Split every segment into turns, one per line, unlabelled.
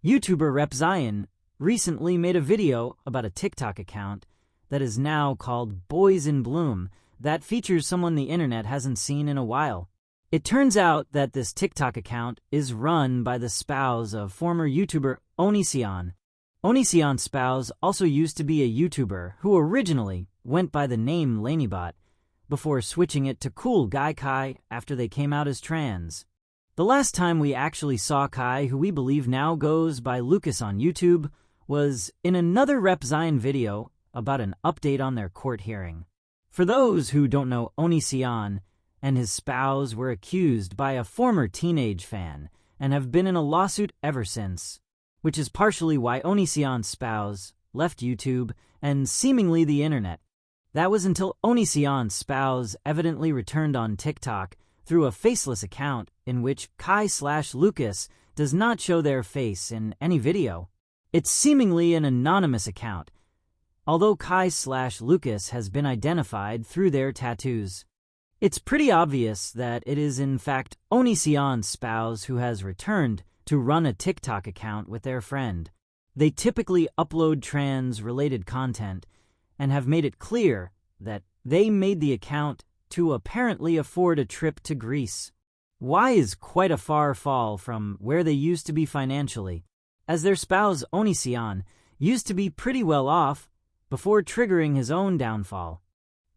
YouTuber Rep Zion recently made a video about a TikTok account that is now called Boys in Bloom that features someone the internet hasn't seen in a while. It turns out that this TikTok account is run by the spouse of former YouTuber Onision. Onision's spouse also used to be a YouTuber who originally went by the name Lanybot before switching it to Cool Guy Kai after they came out as trans. The last time we actually saw Kai, who we believe now goes by Lucas on YouTube, was in another Rep Zion video about an update on their court hearing. For those who don't know, Onision and his spouse were accused by a former teenage fan and have been in a lawsuit ever since, which is partially why Onision's spouse left YouTube and seemingly the internet. That was until Onision's spouse evidently returned on TikTok through a faceless account in which Kai/Lucas does not show their face in any video. It's seemingly an anonymous account, although Kai/Lucas has been identified through their tattoos. It's pretty obvious that it is in fact Onision's spouse who has returned to run a TikTok account with their friend. They typically upload trans-related content and have made it clear that they made the account to apparently afford a trip to Greece. Why is quite a far fall from where they used to be financially, as their spouse Onision used to be pretty well off before triggering his own downfall.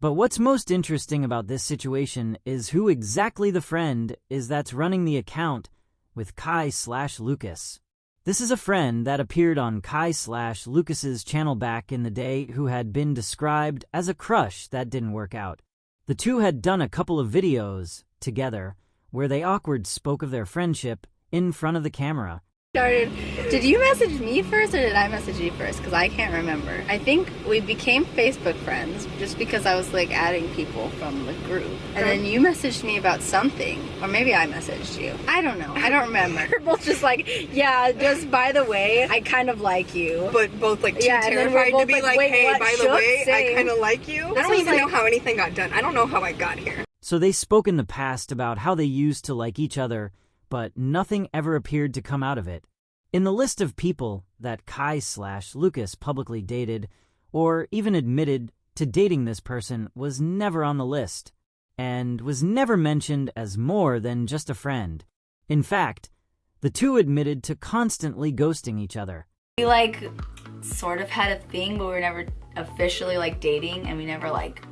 But what's most interesting about this situation is who exactly the friend is that's running the account with Kai/Lucas. This is a friend that appeared on Kai/Lucas's channel back in the day who had been described as a crush that didn't work out. The two had done a couple of videos together where they awkward spoke of their friendship in front of the camera.
Did you message me first or did I message you first? Because I can't remember. I think we became Facebook friends just because I was like adding people from the group. And then you messaged me about something. Or maybe I messaged you. I don't know. I don't remember. We're both just like, yeah, just by the way, I kind of like you.
But both like too terrified to be like, hey, by the way, I kind of like you. I don't even know how anything got done. I don't know how I got here.
So they spoke in the past about how they used to like each other, but nothing ever appeared to come out of it. In the list of people that Kai/Lucas publicly dated, or even admitted to dating this person, was never on the list, and was never mentioned as more than just a friend. In fact, the two admitted to constantly ghosting each other.
We like sort of had a thing, but we were never officially like dating, and we never like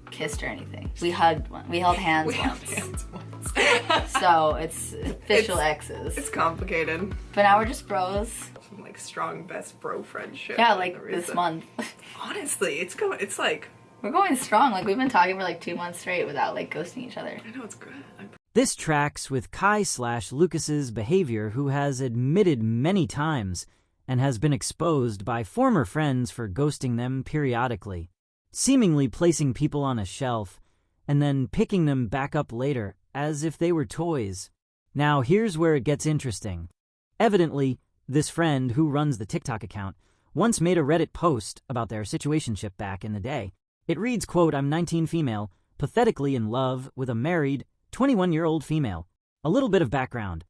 kissed or anything. We held hands once. So it's official exes.
It's complicated.
But now we're just bros.
Like strong best bro friendship.
Yeah, like this month.
Honestly, it's like
we're going strong. Like we've been talking for like 2 months straight without like ghosting each other.
I know, it's good.
This tracks with Kai/Lucas's behavior, who has admitted many times and has been exposed by former friends for ghosting them periodically, seemingly placing people on a shelf and then picking them back up later as if they were toys. Now here's where it gets interesting. Evidently, this friend who runs the TikTok account once made a Reddit post about their situationship back in the day. It reads, quote, "I'm 19 female, pathetically in love with a married 21-year-old female. A little bit of background.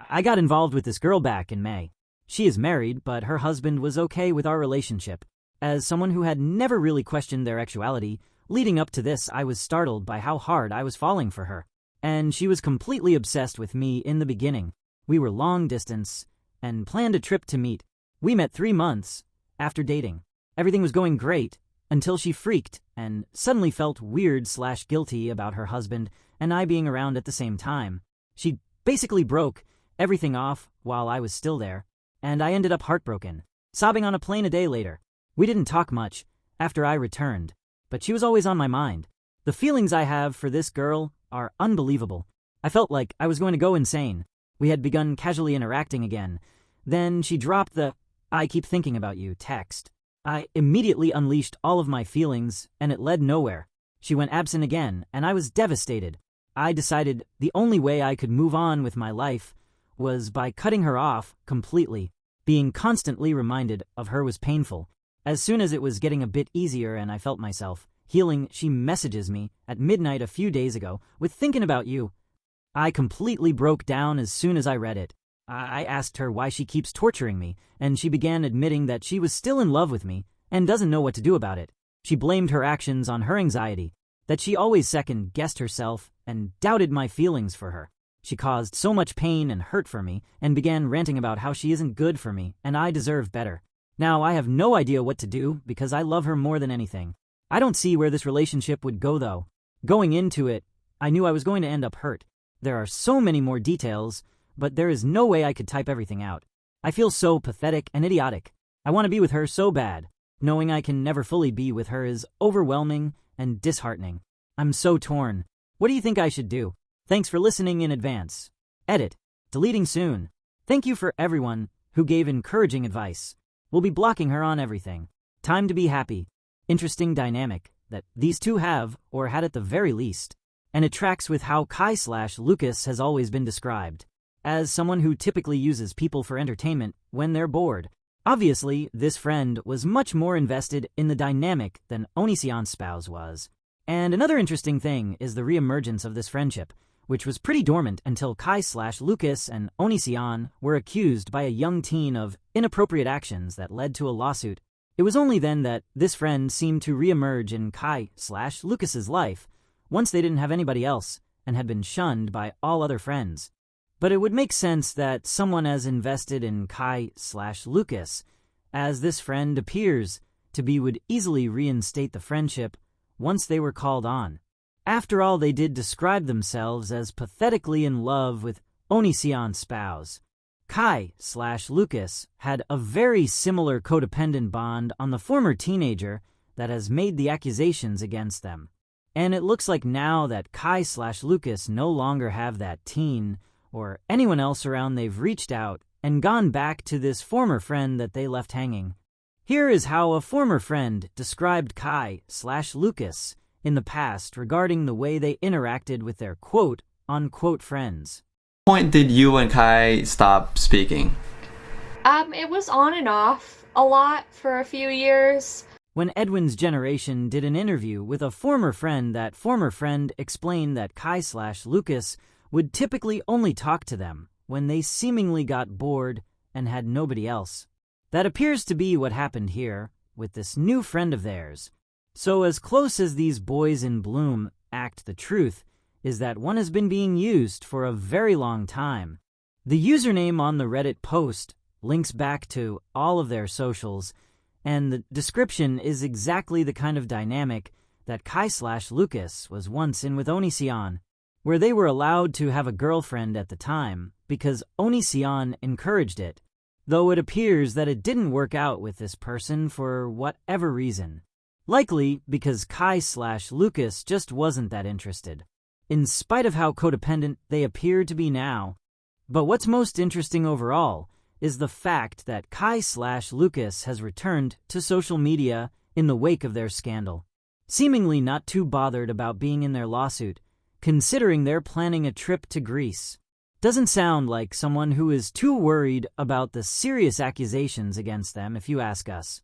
I got involved with this girl back in May. She is married, but her husband was okay with our relationship. As someone who had never really questioned their sexuality, leading up to this, I was startled by how hard I was falling for her. And she was completely obsessed with me in the beginning. We were long distance and planned a trip to meet. We met 3 months after dating. Everything was going great until she freaked and suddenly felt weird/guilty about her husband and I being around at the same time. She basically broke everything off while I was still there, and I ended up heartbroken, sobbing on a plane a day later. We didn't talk much after I returned, but she was always on my mind. The feelings I have for this girl are unbelievable. I felt like I was going to go insane. We had begun casually interacting again. Then she dropped the "I keep thinking about you" text. I immediately unleashed all of my feelings, and it led nowhere. She went absent again, and I was devastated. I decided the only way I could move on with my life was by cutting her off completely. Being constantly reminded of her was painful. As soon as it was getting a bit easier and I felt myself healing, she messages me at midnight a few days ago with "thinking about you." I completely broke down as soon as I read it. I asked her why she keeps torturing me, and she began admitting that she was still in love with me and doesn't know what to do about it. She blamed her actions on her anxiety, that she always second-guessed herself and doubted my feelings for her. She caused so much pain and hurt for me and began ranting about how she isn't good for me and I deserve better. Now, I have no idea what to do because I love her more than anything. I don't see where this relationship would go, though. Going into it, I knew I was going to end up hurt. There are so many more details, but there is no way I could type everything out. I feel so pathetic and idiotic. I want to be with her so bad. Knowing I can never fully be with her is overwhelming and disheartening. I'm so torn. What do you think I should do? Thanks for listening in advance. Edit. Deleting soon. Thank you for everyone who gave encouraging advice. We'll be blocking her on everything. Time to be happy. Interesting dynamic that these two have, or had at the very least. And it tracks with how Kai/Lucas has always been described. As someone who typically uses people for entertainment when they're bored. Obviously, this friend was much more invested in the dynamic than Onision's spouse was. And another interesting thing is the reemergence of this friendship, which was pretty dormant until Kai/Lucas and Onision were accused by a young teen of inappropriate actions that led to a lawsuit. It was only then that this friend seemed to reemerge in Kai/Lucas's life, once they didn't have anybody else and had been shunned by all other friends. But it would make sense that someone as invested in Kai/Lucas as this friend appears to be would easily reinstate the friendship once they were called on. After all, they did describe themselves as pathetically in love with Onision's spouse. Kai/Lucas had a very similar codependent bond on the former teenager that has made the accusations against them. And it looks like now that Kai/Lucas no longer have that teen or anyone else around, they've reached out and gone back to this former friend that they left hanging. Here is how a former friend described Kai/Lucas in the past regarding the way they interacted with their quote-unquote friends.
Point did you and Kai stop speaking?
It was on and off a lot for a few years.
When Edwin's generation did an interview with a former friend, that former friend explained that Kai/Lucas would typically only talk to them when they seemingly got bored and had nobody else. That appears to be what happened here with this new friend of theirs. So as close as these boys in bloom act, the truth is that one has been being used for a very long time. The username on the Reddit post links back to all of their socials, and the description is exactly the kind of dynamic that Kai/Lucas was once in with Onision, where they were allowed to have a girlfriend at the time because Onision encouraged it, though it appears that it didn't work out with this person for whatever reason. Likely because Kai/Lucas just wasn't that interested, in spite of how codependent they appear to be now. But what's most interesting overall is the fact that Kai/Lucas has returned to social media in the wake of their scandal, seemingly not too bothered about being in their lawsuit, considering they're planning a trip to Greece. Doesn't sound like someone who is too worried about the serious accusations against them, if you ask us.